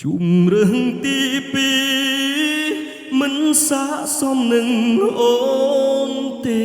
ជុំរឿងទីពីរមិនស័ក្តិសមនឹងអូនទេ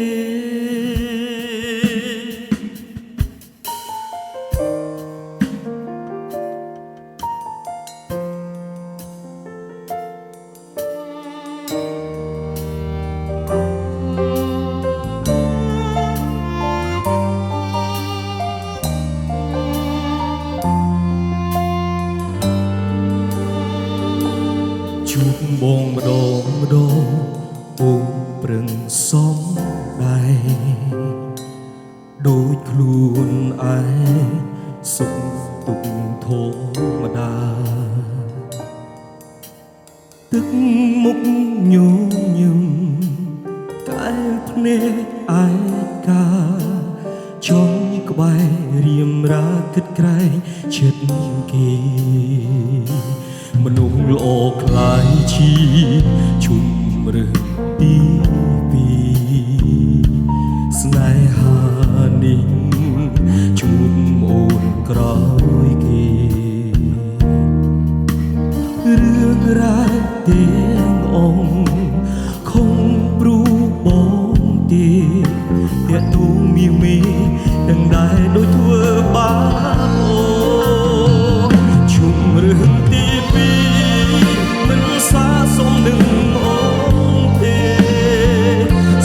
ជួបបងម្ដងអូនប្រឹងសំដែរដូចខ្លួនឯងសុខទុក្ខធម្មតាទឹកមុខញញឹមកែភ្នែកឯកាចង់ក្បែររៀមរាគិតក្រែងចិត្តគេមនុស្សល្អខ្លាយជាជុំរើទីពីរស្នេហានេះជួបអូនក្រោយគេរឿងរ៉ាវទាំងអង្គคงព្រួបងទេតែទូមានមេដឹងដែរដូចធ្វើបាបអូជុំរឿងទីពីរមិនស័ក្តិសមនឹងអូនទេ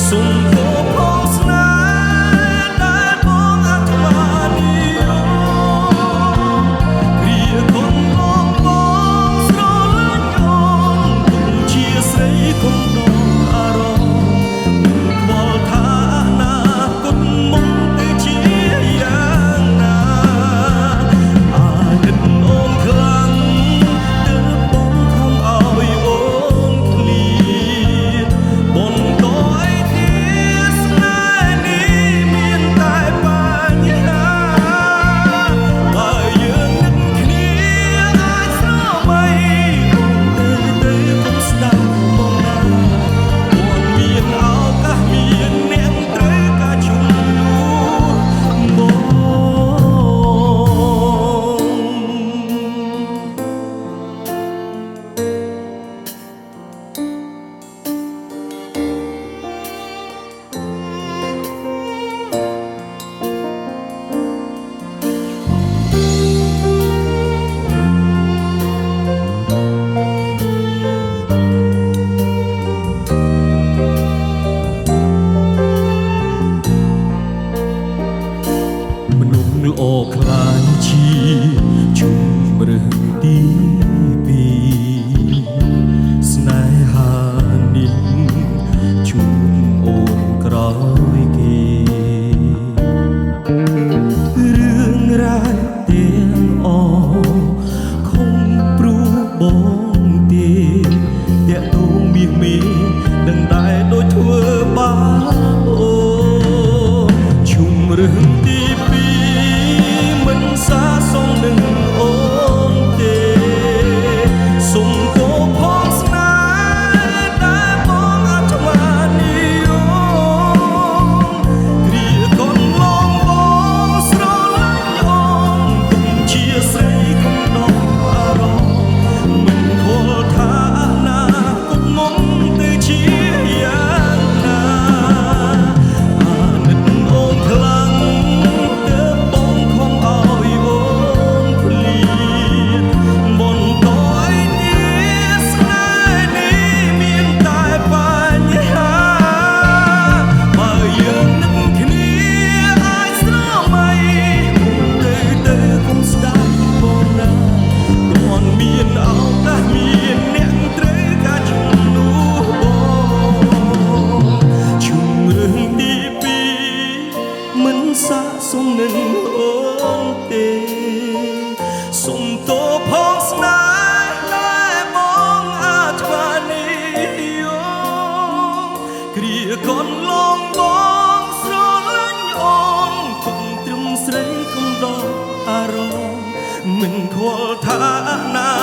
សុំទោសផងស្នេហ៍ដែលបងអាត្មានិយមគ្រាកូនបងស្រឡាញ់អូនទុំជាស្រីគំដងអារម្មណ៍មិនខ្វល់ថាអនាគតមុខទៅជាយ៉ាងណាអាណិតអូនខ្លាំងទើបបងខំឲ្យអូនឃ្លាតបន្តអីទៀតស្នេហ៍នេះមានតែបញ្ហាបើយើងនឹកគ្នាអាចស្រមៃអូនទៅកុំស្ដាប់បងណាគាត់មានឱកាសមានអ្នកត្រូវការជំនួសបង មនុស្សល្អខ្លាយជាជុំរឿងទីពីរស្នេហានេះជួបអូនក្រោយគេរឿងរ៉ាវទាំងអខំព្រួបងទេតែទូមាសមេដឹងដែរដូចធ្វើបាបអូជុំរឿងទីពីរមិនស័ក្តិសមនឹងអូនទេសុំទោសផងស្នេហ៍ដែលបងអាត្មានិយមគ្រាកូនឡងបងស្រឡាញ់អូនទុំជាស្រីគំដងអារម្មណ៍មិនខ្វល់ថាអនាគតមុខទៅជាយ៉ាងណាអាណិតអូនខ្លាំងទើបបងខំឲ្យអូនឃ្លាតបន្តអីទៀតស្នេហ៍នេះមានតែបញ្ហាបើយើងនឹកគ្នាអាចស្រមៃទៅកុំស្ដាប់បងណាគាត់មានឱកាសមានអ្នកត្រូវការជំនួសបងជុំរឿងទីពីរមិនស័ក្តិសមនឹងអូនទេសុំទោសផងស្នេហ៍ដែលបងអាត្មានិយមគ្រាកូនឡងបងស្រឡាញ់អូនទុំត្រឹមស្រីគំដងអារម្មណ៍មិនខ្វល់ថាអនា